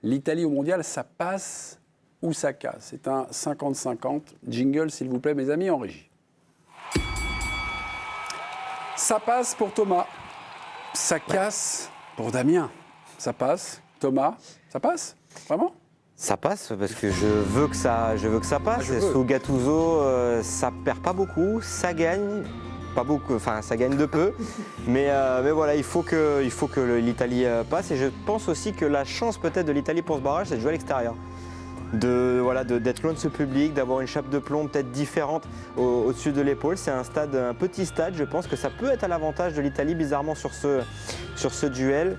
L'Italie au mondial, ça passe ou ça casse? C'est un 50-50. Jingle, s'il vous plaît, mes amis, en régie. Ça passe pour Thomas. Ça casse pour Damien. Ça passe. Thomas, ça passe? Vraiment? Ça passe parce que je veux que ça passe. Sous Gattuso, ça perd pas beaucoup, ça gagne. Pas beaucoup, enfin ça gagne de peu, mais voilà, il faut que l'Italie passe, et je pense aussi que la chance peut-être de l'Italie pour ce barrage, c'est de jouer à l'extérieur. D'être loin de ce public, d'avoir une chape de plomb peut-être différente au-dessus de l'épaule. C'est un petit stade, je pense que ça peut être à l'avantage de l'Italie bizarrement sur ce duel.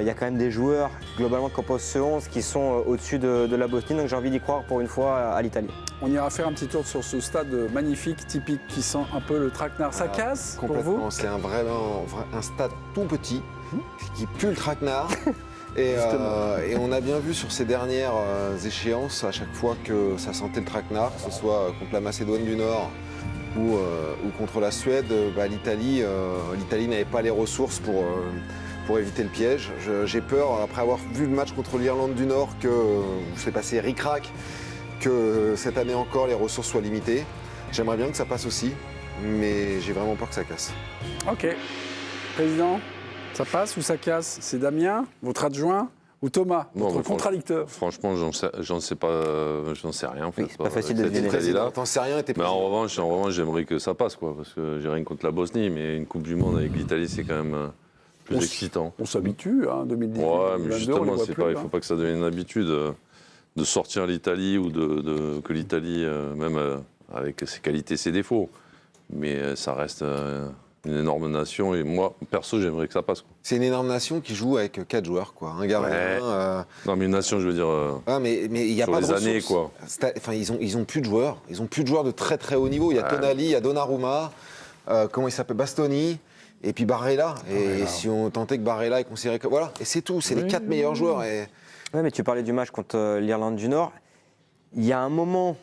Il y a quand même des joueurs globalement qui composent ce 11 qui sont au-dessus de la Bosnie, donc j'ai envie d'y croire pour une fois à l'Italie. On ira faire un petit tour sur ce stade magnifique, typique, qui sent un peu le traquenard. Ça casse pour vous? C'est un stade tout petit, qui pue le traquenard. Et on a bien vu sur ces dernières échéances, à chaque fois que ça sentait le traquenard, que ce soit contre la Macédoine du Nord ou contre la Suède, l'Italie n'avait pas les ressources pour éviter le piège. J'ai peur, après avoir vu le match contre l'Irlande du Nord, que c'est passé ric-rac, que cette année encore les ressources soient limitées. J'aimerais bien que ça passe aussi, mais j'ai vraiment peur que ça casse. Ok. Président, ça passe ou ça casse? C'est Damien, votre adjoint, ou Thomas, votre contradicteur? Franchement, j'en sais rien. En fait. Oui, c'est pas facile de deviner. T'en sais rien, mais en revanche, j'aimerais que ça passe, quoi, parce que j'ai rien contre la Bosnie, mais une Coupe du Monde avec l'Italie, c'est quand même plus excitant. On s'habitue, hein, 2018. Ouais, mais justement, il ne faut pas que ça devienne une habitude de sortir l'Italie ou que l'Italie, même avec ses qualités, ses défauts. Mais ça reste une énorme nation, et moi, perso, j'aimerais que ça passe. C'est une énorme nation qui joue avec 4 joueurs, quoi. Un gardien. Non, mais une nation, je veux dire. Mais il n'y a sur pas de les ressources. années, quoi. Enfin, ils ont plus de joueurs. Ils ont plus de joueurs de très très haut niveau. Il y a Tonali, il y a Donnarumma, comment il s'appelle, Bastoni, et puis Barella. Et si on tentait que Barella est considéré comme... Voilà, et c'est tout. C'est les 4 meilleurs joueurs. Oui, mais tu parlais du match contre l'Irlande du Nord. Il y a un moment,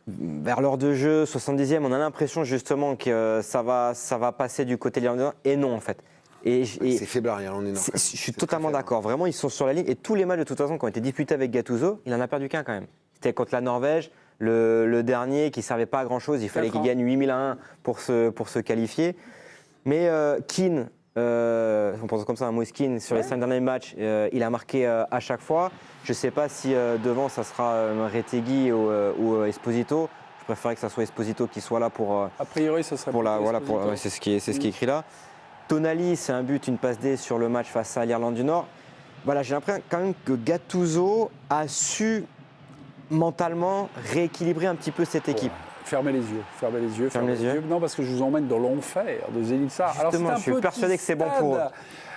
vers l'heure de jeu, 70e, on a l'impression justement que ça va passer du côté de l'Irlande du Nord, et non en fait. C'est faiblard, l'Irlande du Nord. Je suis totalement d'accord. Vraiment, ils sont sur la ligne, et tous les matchs de toute façon qui ont été disputés avec Gattuso, il en a perdu qu'un quand même. C'était contre la Norvège, le dernier qui ne servait pas à grand chose. Il fallait qu'il gagne 8 000 à 1 pour se qualifier. Mais Keane, on pense comme ça, un Moise Keane, sur les 5 derniers matchs, il a marqué à chaque fois. Je ne sais pas si devant, ça sera Retegui ou Esposito. Je préférerais que ça soit Esposito qui soit là pour... A priori, ça serait c'est ce qui est écrit là. Tonali, c'est un but, une passe D sur le match face à l'Irlande du Nord. Voilà, j'ai l'impression quand même que Gattuso a su mentalement rééquilibrer un petit peu cette équipe. Fermez les yeux. Non, parce que je vous emmène dans l'enfer de Zelitsar. Justement, je suis persuadé que c'est bon pour eux.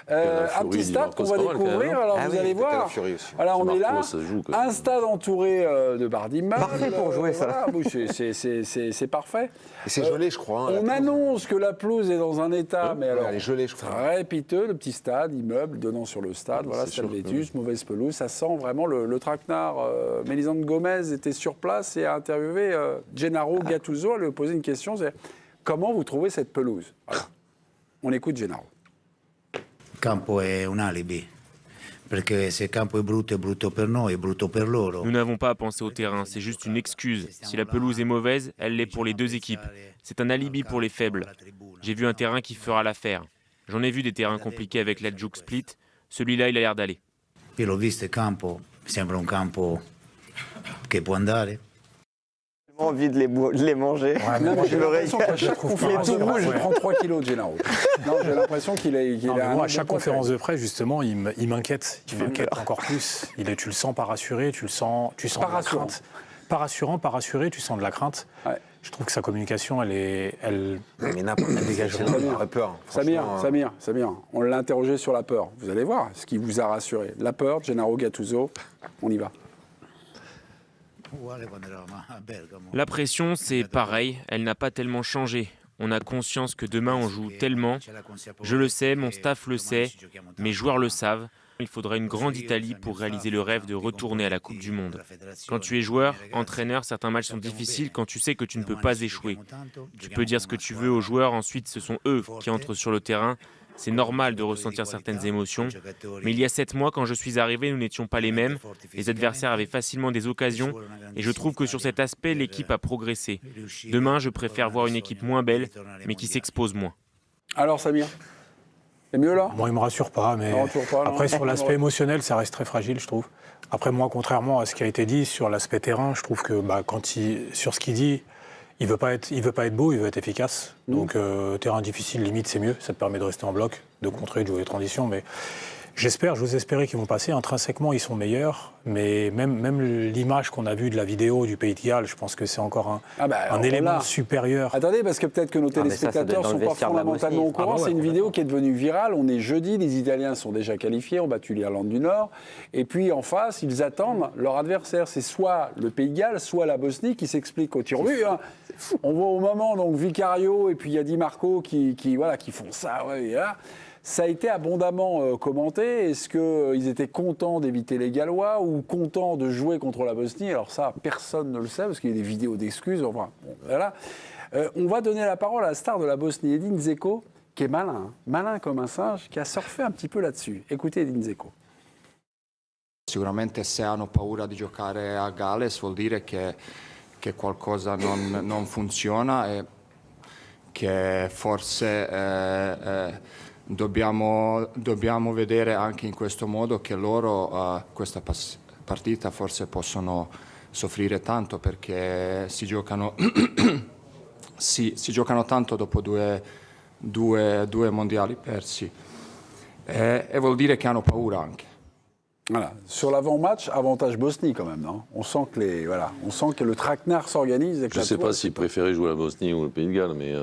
Un petit stade qu'on va découvrir, alors vous allez voir. Alors on est là, un stade entouré de barres d'immeubles. Parfait pour jouer ça. C'est parfait. Et c'est gelé, je crois. On annonce que la pelouse est dans un état, mais alors elle est gelée, je crois. Très piteux, le petit stade, immeuble donnant sur le stade. Voilà, stade vétus, mauvaise pelouse, ça sent vraiment le traquenard. Mélisande Gomez était sur place et a interviewé Gennaro Gattuso. Elle lui a posé une question, c'est comment vous trouvez cette pelouse? Alors, on écoute Gennaro. Campo è un alibi, perché se il campo è brutto per noi, è brutto per loro. Nous n'avons pas à penser au terrain, c'est juste une excuse. Si la pelouse est mauvaise, elle l'est pour les deux équipes. C'est un alibi pour les faibles. J'ai vu un terrain qui fera l'affaire. J'en ai vu des terrains compliqués avec la Juke Split. Celui-là, il a l'air d'aller. Io l'ho visto il campo, mi sembra un campo che può andare. J'ai envie de les manger. Ouais, moi, j'ai l'impression qu'à chaque conférence de presse, je prends 3 kilos de Gennaro. Non, j'ai l'impression qu'il a moi, à chaque conférence de presse, justement, il m'inquiète. Il m'inquiète encore plus. Tu le sens pas rassuré, tu sens de la crainte. Pas rassurant, pas rassuré, tu sens de la crainte. Ouais. Je trouve que sa communication, elle dégage vraiment. Peur. Samir, on l'a interrogé sur la peur. Vous allez voir ce qui vous a rassuré. La peur, Gennaro Gattuso, on y va. La pression, c'est pareil, elle n'a pas tellement changé. On a conscience que demain on joue tellement. Je le sais, mon staff le sait, mes joueurs le savent. Il faudra une grande Italie pour réaliser le rêve de retourner à la Coupe du Monde. Quand tu es joueur, entraîneur, certains matchs sont difficiles quand tu sais que tu ne peux pas échouer. Tu peux dire ce que tu veux aux joueurs, ensuite ce sont eux qui entrent sur le terrain. C'est normal de ressentir certaines émotions. Mais il y a 7 mois, quand je suis arrivé, nous n'étions pas les mêmes. Les adversaires avaient facilement des occasions. Et je trouve que sur cet aspect, l'équipe a progressé. Demain, je préfère voir une équipe moins belle, mais qui s'expose moins. Alors Samir, c'est mieux là? Moi, il ne me rassure pas, mais après, sur l'aspect émotionnel, ça reste très fragile, je trouve. Après, moi, contrairement à ce qui a été dit sur l'aspect terrain, je trouve que sur ce qu'il dit, il veut pas être beau, il veut être efficace. Donc, terrain difficile, limite, c'est mieux. Ça te permet de rester en bloc, de contrer, de jouer les transitions. Mais j'ose espérer qu'ils vont passer. Intrinsèquement, ils sont meilleurs. Mais même l'image qu'on a vue de la vidéo du Pays de Galles, je pense que c'est encore un élément supérieur. Attendez, parce que peut-être que nos téléspectateurs sont pas fondamentalement au courant. C'est une vidéo qui est devenue virale. On est jeudi, les Italiens sont déjà qualifiés, ont battu l'Irlande du Nord. Et puis en face, ils attendent leur adversaire. C'est soit le Pays de Galles, soit la Bosnie qui s'explique au tir au but. Hein. On voit au moment donc Vicario et puis il y a Di Marco qui font ça. Ouais, et là, ça a été abondamment commenté. Est-ce qu'ils étaient contents d'éviter les Gallois ou contents de jouer contre la Bosnie? Alors ça, personne ne le sait parce qu'il y a des vidéos d'excuses. Enfin, bon, voilà. On va donner la parole à la star de la Bosnie, Edin Dzeko, qui est malin comme un singe, qui a surfé un petit peu là-dessus. Écoutez Edin Dzeko. Sicuramente se hanno paura di giocare a Galles vuol dire che qualcosa non funziona e che forse dobbiamo vedere anche in questo modo che loro questa partita forse possono soffrire tanto perché si giocano tanto dopo due mondiali persi e vuol dire che hanno paura anche. Voilà. Sur l'avant-match, avantage Bosnie quand même, non? On sent que le traquenard s'organise. Je ne sais pas s'ils préféraient jouer la Bosnie ou le Pays de Galles, mais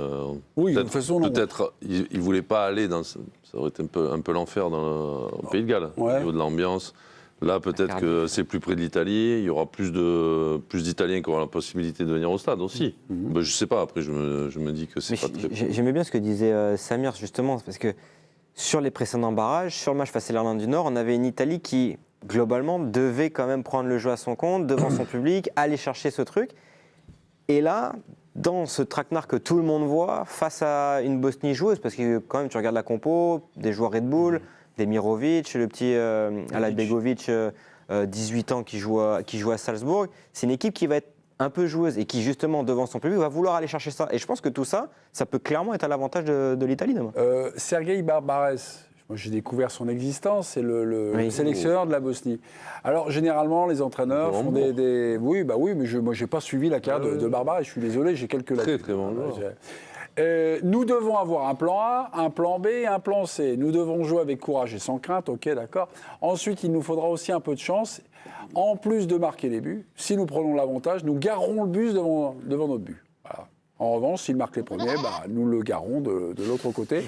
oui, de toute façon, peut-être ils ne voulaient pas aller dans. Ça aurait été un peu l'enfer au Pays de Galles, au niveau de l'ambiance. Là, peut-être que c'est plus près de l'Italie, il y aura plus d'Italiens qui auront la possibilité de venir au stade aussi. Ben, je ne sais pas, après je me dis que c'est pas très... J'aimais bien ce que disait Samir, justement, parce que sur les précédents barrages, sur le match face à l'Irlande du Nord, on avait une Italie qui, globalement, devait quand même prendre le jeu à son compte, devant son public, aller chercher ce truc. Et là, dans ce traquenard que tout le monde voit, face à une Bosnie joueuse, parce que quand même, tu regardes la compo, des joueurs Red Bull, des Mirovic, le petit Alabjegovic, 18 ans, qui joue à Salzbourg, c'est une équipe qui va être un peu joueuse et qui, justement, devant son public, va vouloir aller chercher ça. Et je pense que tout ça, ça peut clairement être à l'avantage de l'Italie demain. Sergueï Barbares, moi j'ai découvert son existence, c'est le sélectionneur de la Bosnie. Alors, généralement, les entraîneurs font des... Oui, mais moi j'ai pas suivi la carrière de Barbares, je suis désolé, j'ai quelques lacunes. Très bon joueur. Nous devons avoir un plan A, un plan B et un plan C. Nous devons jouer avec courage et sans crainte, ok, d'accord. Ensuite, il nous faudra aussi un peu de chance. En plus de marquer les buts, si nous prenons l'avantage, nous garerons le bus devant notre but. Voilà. En revanche, s'il marque les premiers, nous le garons de l'autre côté.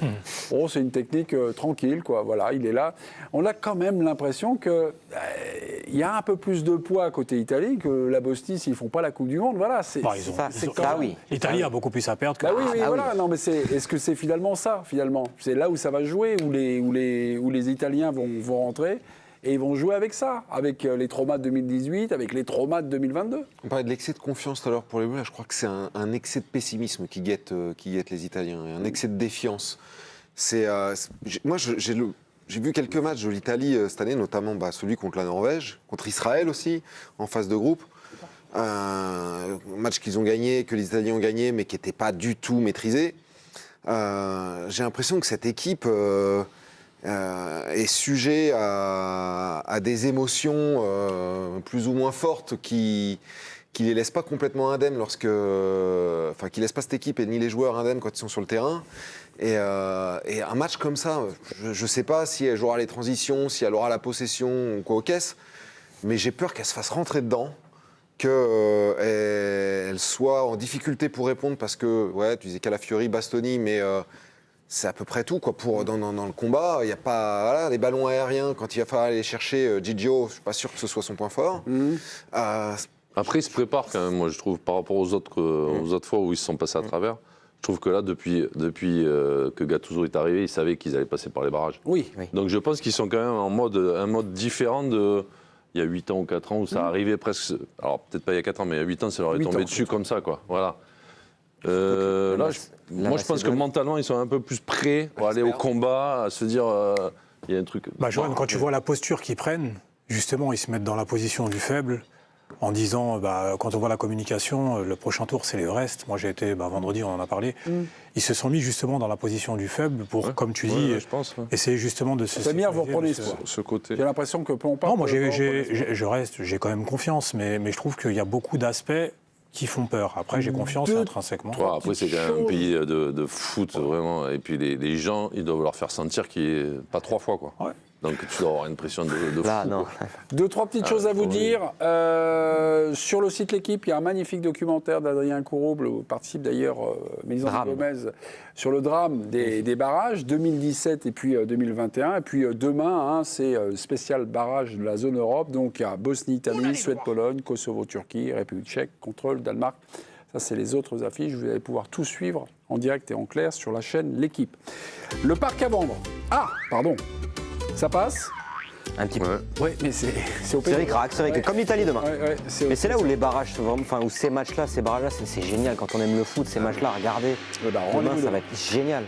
Bon, c'est une technique tranquille, quoi. Voilà, il est là. On a quand même l'impression qu'il y a un peu plus de poids côté Italie que la Bosnie s'ils ne font pas la Coupe du Monde. Voilà, oui. L'Italie a beaucoup plus à perdre que voilà. Non, mais est-ce que c'est finalement ça, finalement? C'est là où ça va jouer, où les Italiens vont rentrer. Et ils vont jouer avec ça, avec les traumas de 2018, avec les traumas de 2022. On parlait de l'excès de confiance tout à l'heure pour les Bleus. Je crois que c'est un excès de pessimisme qui guette les Italiens, un excès de défiance. Moi, j'ai vu quelques matchs de l'Italie cette année, notamment celui contre la Norvège, contre Israël aussi, en phase de groupe. Un match qu'ils ont gagné, que les Italiens ont gagné, mais qui n'était pas du tout maîtrisé. J'ai l'impression que cette équipe... est sujet à des émotions plus ou moins fortes qui les laissent pas complètement indemnes qui laissent pas cette équipe et ni les joueurs indemnes quand ils sont sur le terrain. Et un match comme ça, je sais pas si elle jouera les transitions, si elle aura la possession ou quoi aux caisses, mais j'ai peur qu'elle se fasse rentrer dedans, qu'elle soit en difficulté pour répondre parce que, tu disais Calafiori, Bastoni, mais c'est à peu près tout, quoi. Dans le combat, il n'y a pas les ballons aériens. Quand il va falloir aller chercher Gigio, je ne suis pas sûr que ce soit son point fort. Après, il se prépare quand même, moi, je trouve, par rapport aux autres fois où ils se sont passés à travers. Je trouve que là, depuis que Gattuso est arrivé, ils savaient qu'ils allaient passer par les barrages. Oui. Donc je pense qu'ils sont quand même en un mode différent de... Il y a 8 ans ou 4 ans où ça arrivait presque... Alors peut-être pas il y a 4 ans, mais il y a 8 ans, ça leur est tombé dessus comme ça, quoi. Voilà. Là, moi, je pense que mentalement, ils sont un peu plus prêts pour aller au combat, à se dire, il y a un truc. Johan, quand tu vois la posture qu'ils prennent, justement, ils se mettent dans la position du faible, en disant, quand on voit la communication, le prochain tour, c'est l'Everest. Moi, j'ai été, vendredi, on en a parlé. Ils se sont mis justement dans la position du faible pour, comme tu dis, je pense, essayer justement de se... Samir, vous reprenez espoir. Ce côté. J'ai l'impression que on parle... Non, moi, j'ai quand même confiance, mais je trouve qu'il y a beaucoup d'aspects qui font peur. Après, j'ai confiance intrinsèquement. Après, c'est quand même un pays de foot, vraiment. Et puis, les gens, ils doivent leur faire sentir qu'il n'est pas 3 fois, quoi. Ouais. Donc, tu dois avoir une pression de fou. Non. 2-3 petites choses à vous dire. Sur le site L'Équipe, il y a un magnifique documentaire d'Adrien Courouble, où participe d'ailleurs Mélisande Gomez, sur le drame des barrages, 2017 et puis 2021. Et puis demain, c'est spécial barrage de la zone Europe. Donc, il y a Bosnie-Italie, Suède-Pologne, Kosovo-Turquie, République tchèque, contre le Danemark. Ça, c'est les autres affiches. Vous allez pouvoir tout suivre en direct et en clair sur la chaîne L'Équipe. Le parc à vendre. Ah, pardon. Ça passe? Un petit peu. Oui, mais c'est au C'est ric-rac, comme l'Italie demain. Mais c'est là où les barrages, où ces matchs-là, ces barrages-là, c'est génial. Quand on aime le foot, ces matchs-là, regardez. Demain, ça va être génial.